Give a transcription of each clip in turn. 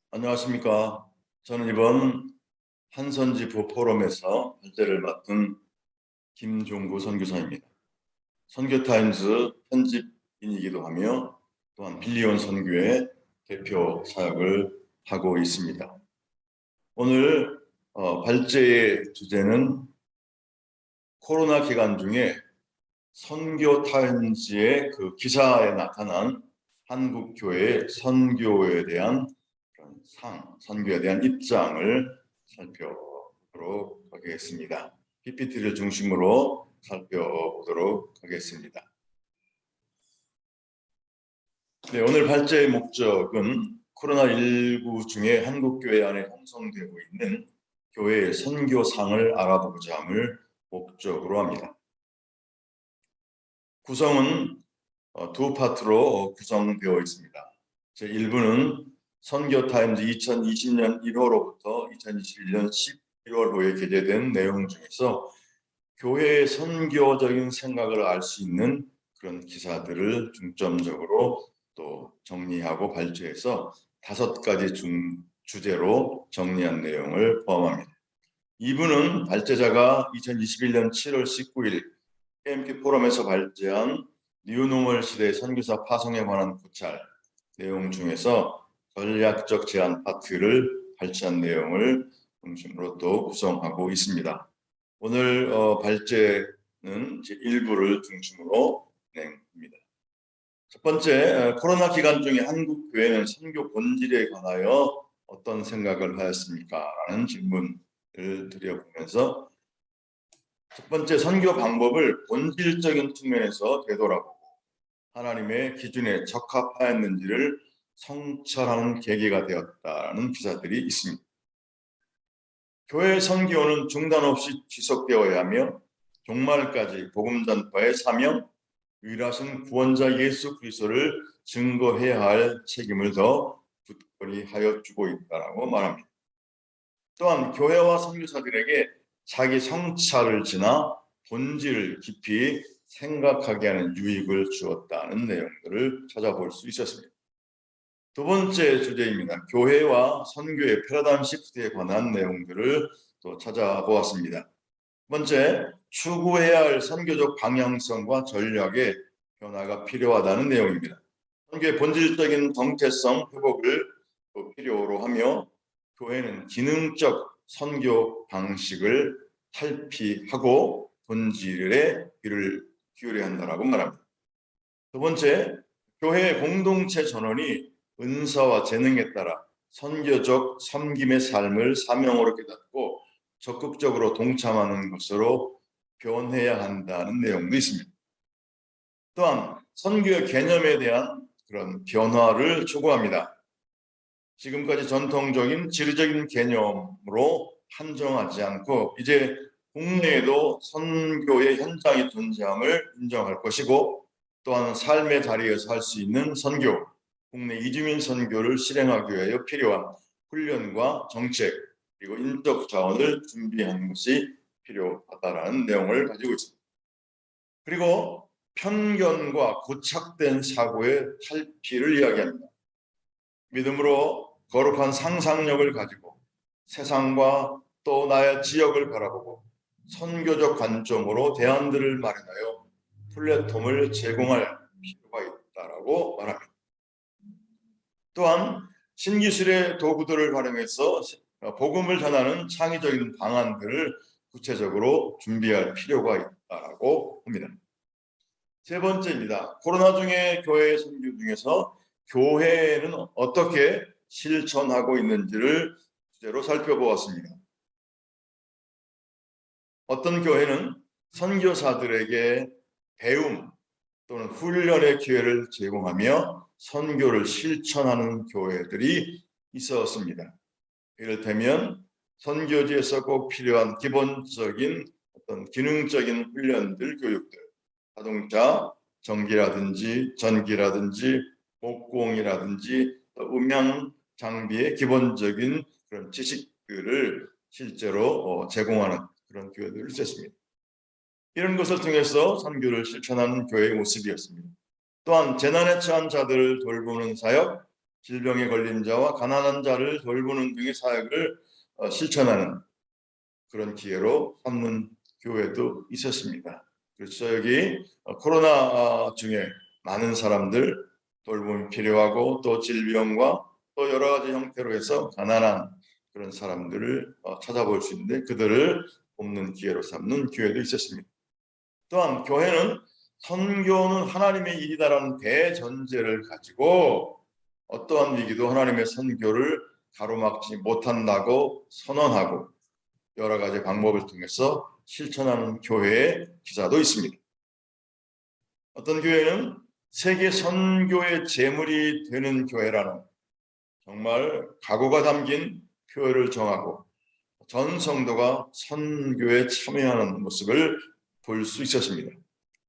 안녕하십니까. 저는 이번 한선지부 포럼에서 발제를 맡은 김종구 선교사입니다. 선교타임스 편집인이기도 하며 또한 빌리온 선교의 대표 사역을 하고 있습니다. 오늘 발제의 주제는 코로나 기간 중에 선교타임스의 그 기사에 나타난 한국교회 선교에 대한 선교에 대한 입장을 살펴보도록 하겠습니다. PPT를 중심으로 살펴보도록 하겠습니다. 네, 오늘 발제의 목적은 코로나19 중에 한국교회 안에 형성되고 있는 교회의 선교상을 알아보고자 함을 목적으로 합니다. 구성은 두 파트로 구성되어 있습니다. 제1부는 선교타임즈 2020년 1월로부터 2021년 11월호에 게재된 내용 중에서 교회의 선교적인 생각을 알 수 있는 그런 기사들을 중점적으로 또 정리하고 발췌해서 5가지 주제로 정리한 내용을 포함합니다. 2부는 발제자가 2021년 7월 19일 KMK 포럼에서 발제한 뉴노멀 시대 선교사 파송에 관한 고찰 내용 중에서 전략적 제안 파트를 발췌한 내용을 중심으로 또 구성하고 있습니다. 오늘 발제는 제1부를 중심으로 진행합니다. 첫 번째, 코로나 기간 중에 한국 교회는 선교 본질에 관하여 어떤 생각을 하였습니까? 라는 질문을 드려보면서 첫 번째, 선교 방법을 본질적인 측면에서 되돌아보고 하나님의 기준에 적합하였는지를 성찰하는 계기가 되었다는 기사들이 있습니다. 교회 선교는 중단 없이 지속되어야 하며 종말까지 복음 전파의 사명, 유일하신 구원자 예수 그리스도를 증거해야 할 책임을 더 굳건히 하여 주고 있다라고 말합니다. 또한 교회와 선교사들에게 자기 성찰을 지나 본질을 깊이 생각하게 하는 유익을 주었다는 내용들을 찾아볼 수 있었습니다. 두 번째 주제입니다. 교회와 선교의 패러다임 시프트에 관한 내용들을 또 찾아보았습니다. 첫 번째, 추구해야 할 선교적 방향성과 전략의 변화가 필요하다는 내용입니다. 선교의 본질적인 정체성 회복을 필요로 하며 교회는 기능적 선교 방식을 탈피하고 본질에 귀를 기울여야 한다고 말합니다. 두 번째, 교회 공동체 전원이 은사와 재능에 따라 선교적 섬김의 삶을 사명으로 깨닫고 적극적으로 동참하는 것으로 변해야 한다는 내용도 있습니다. 또한 선교의 개념에 대한 그런 변화를 촉구합니다. 지금까지 전통적인 지리적인 개념으로 한정하지 않고 이제 국내에도 선교의 현장이 존재함을 인정할 것이고 또한 삶의 자리에서 할 수 있는 선교, 국내 이주민 선교를 실행하기 위하여 필요한 훈련과 정책 그리고 인적 자원을 준비하는 것이 필요하다는 내용을 가지고 있습니다. 그리고 편견과 고착된 사고의 탈피를 이야기합니다. 믿음으로 거룩한 상상력을 가지고 세상과 또 나의 지역을 바라보고 선교적 관점으로 대안들을 마련하여 플랫폼을 제공할 필요가 있다고 말합니다. 또한 신기술의 도구들을 활용해서 복음을 전하는 창의적인 방안들을 구체적으로 준비할 필요가 있다고 합니다. 세 번째입니다. 코로나 중에 교회 선교 중에서 교회는 어떻게 실천하고 있는지를 주제로 살펴보았습니다. 어떤 교회는 선교사들에게 배움 또는 훈련의 기회를 제공하며 선교를 실천하는 교회들이 있었습니다. 이를테면 선교지에서 꼭 필요한 기본적인 어떤 기능적인 훈련들, 교육들, 자동차, 전기라든지 목공이라든지 음향 장비의 기본적인 그런 지식들을 실제로 제공하는 그런 교회들이 있었습니다. 이런 것을 통해서 선교를 실천하는 교회의 모습이었습니다. 또한 재난에 처한 자들을 돌보는 사역, 질병에 걸린 자와 가난한 자를 돌보는 등의 사역을 실천하는 그런 기회로 삼는 교회도 있었습니다. 그래서 여기 코로나 중에 많은 사람들 돌봄이 필요하고 또 질병과 또 여러 가지 형태로 해서 가난한 그런 사람들을 찾아볼 수 있는데 그들을 돕는 기회로 삼는 교회도 있었습니다. 또한 교회는 선교는 하나님의 일이다라는 대전제를 가지고 어떠한 위기도 하나님의 선교를 가로막지 못한다고 선언하고 여러 가지 방법을 통해서 실천하는 교회의 기사도 있습니다. 어떤 교회는 세계 선교의 제물이 되는 교회라는 정말 각오가 담긴 표어를 정하고 전 성도가 선교에 참여하는 모습을 볼 수 있었습니다.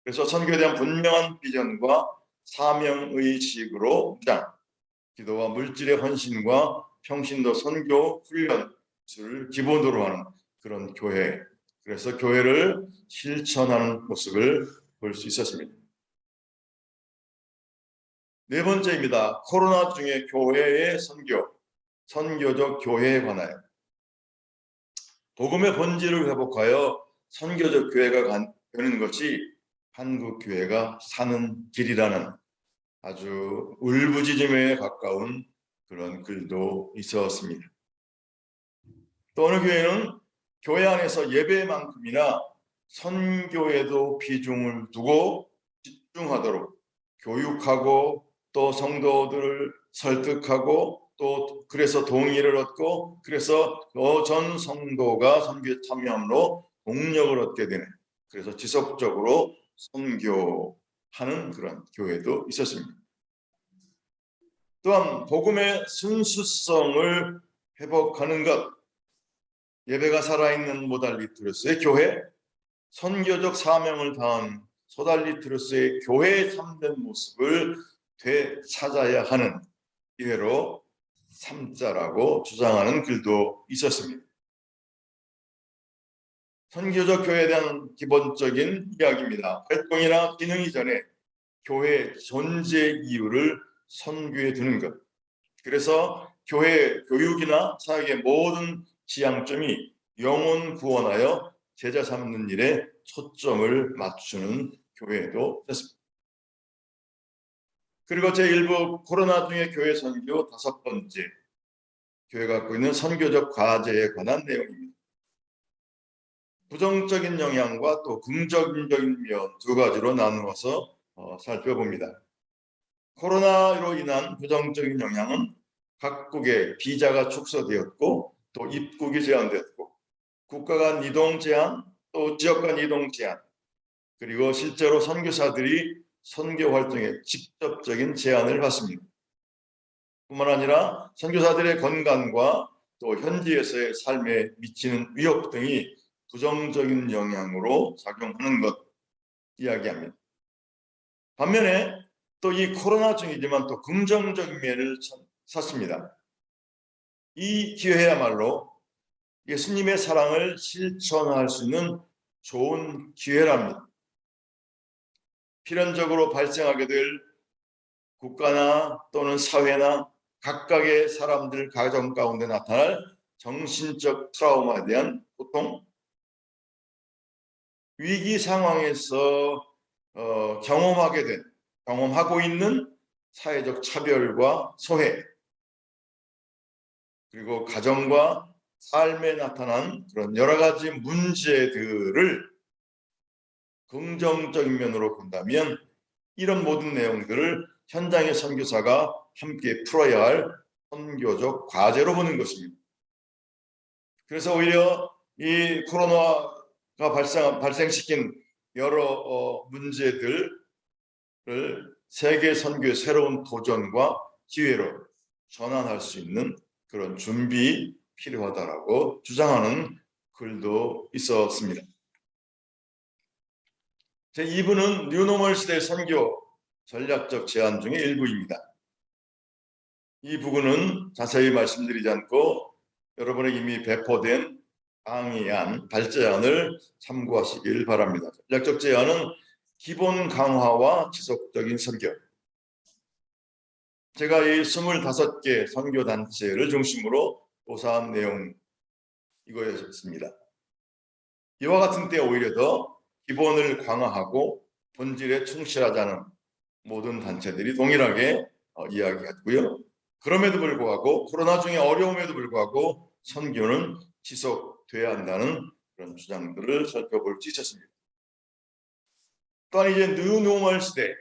그래서 선교에 대한 분명한 비전과 사명의식으로 무장, 기도와 물질의 헌신과 평신도 선교 훈련을 기본으로 하는 그런 교회, 그래서 교회를 실천하는 모습을 볼 수 있었습니다. 네 번째입니다. 코로나 중에 교회의 선교, 선교적 교회에 관하여 복음의 본질을 회복하여 선교적 교회가 되는 것이 한국 교회가 사는 길이라는 아주 울부짖음에 가까운 그런 글도 있었습니다. 또 어느 교회는 교회 안에서 예배만큼이나 선교에도 비중을 두고 집중하도록 교육하고 또 성도들을 설득하고 또 그래서 동의를 얻고 그래서 전 성도가 선교에 참여함으로 동력을 얻게 되는 그래서 지속적으로 선교하는 그런 교회도 있었습니다. 또한 복음의 순수성을 회복하는 것, 예배가 살아있는 모달리투로서의 교회, 선교적 사명을 다한 소달리투로서의 교회의 참된 모습을 되찾아야 하는 기회로 삼자라고 주장하는 글도 있었습니다. 선교적 교회에 대한 기본적인 이야기입니다. 활동이나 기능 이전에 교회의 존재 이유를 선교에 두는 것. 그래서 교회 교육이나 사역의 모든 지향점이 영혼 구원하여 제자 삼는 일에 초점을 맞추는 교회도 됐습니다. 그리고 제1부 코로나 중에 교회 선교 5번째, 교회가 갖고 있는 선교적 과제에 관한 내용입니다. 부정적인 영향과 또 긍정적인 면 두 가지로 나누어서 살펴봅니다. 코로나로 인한 부정적인 영향은 각국의 비자가 축소되었고 또 입국이 제한되었고 국가 간 이동 제한 또 지역 간 이동 제한 그리고 실제로 선교사들이 선교 활동에 직접적인 제한을 받습니다. 뿐만 아니라 선교사들의 건강과 또 현지에서의 삶에 미치는 위협 등이 부정적인 영향으로 작용하는 것 이야기합니다. 반면에 또 이 코로나 중이지만 또 긍정적인 면을 샀습니다. 이 기회야말로 예수님의 사랑을 실천할 수 있는 좋은 기회랍니다. 필연적으로 발생하게 될 국가나 또는 사회나 각각의 사람들 가정 가운데 나타날 정신적 트라우마에 대한 고통, 위기 상황에서 경험하고 있는 사회적 차별과 소외, 그리고 가정과 삶에 나타난 그런 여러 가지 문제들을 긍정적인 면으로 본다면 이런 모든 내용들을 현장의 선교사가 함께 풀어야 할 선교적 과제로 보는 것입니다. 그래서 오히려 이 코로나가 발생시킨 여러 문제들을 세계 선교의 새로운 도전과 기회로 전환할 수 있는 그런 준비 필요하다라고 주장하는 글도 있었습니다. 제2부는 뉴노멀 시대 선교 전략적 제안 중의 일부입니다. 이 부분은 자세히 말씀드리지 않고 여러분에게 이미 배포된 강의안, 발제안을 참고하시길 바랍니다. 전략적 제안은 기본 강화와 지속적인 선교, 제가 이 25개 선교단체를 중심으로 조사한 내용 이거였습니다. 이와 같은 때 오히려 더 기본을 강화하고 본질에 충실하자는 모든 단체들이 동일하게 이야기했고요. 그럼에도 불구하고 코로나 중에 어려움에도 불구하고 선교는 지속돼야 한다는 그런 주장들을 살펴볼 수 있었습니다. 또한 이제 뉴노멀 시대,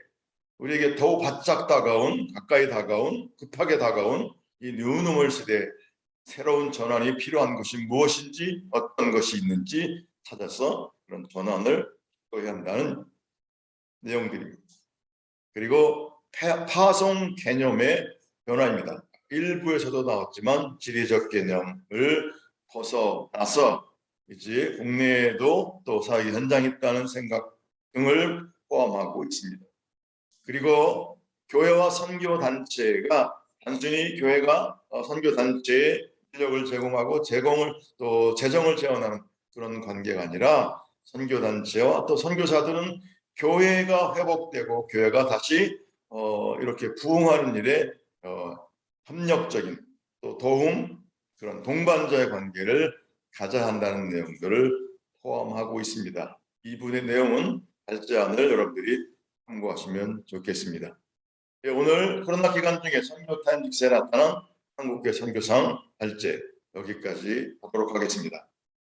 우리에게 더욱 바짝 다가온, 가까이 다가온, 급하게 다가온 이 뉴노멀 시대, 새로운 전환이 필요한 것이 무엇인지, 어떤 것이 있는지 찾아서 그런 전환을 시도해야 한다는 내용들입니다. 그리고 파송 개념의 변화입니다. 일부에서도 나왔지만 지리적 개념을 벗어나서 이제 국내에도 또 사회 현장에 있다는 생각 등을 포함하고 있습니다. 그리고 교회와 선교단체가 단순히 교회가 선교단체에 인력을 제공하고 또 재정을 제원하는 그런 관계가 아니라 선교단체와 또 선교사들은 교회가 회복되고 교회가 다시 이렇게 부흥하는 일에 협력적인 또 도움 그런 동반자의 관계를 가져야 한다는 내용들을 포함하고 있습니다. 이 부분의 내용은 발제안을 여러분들이 참고하시면 좋겠습니다. 네, 오늘 코로나 기간 중에 선교타임직스에 나타난 한국교 선교상 발제 여기까지 하도록 하겠습니다.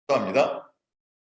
감사합니다.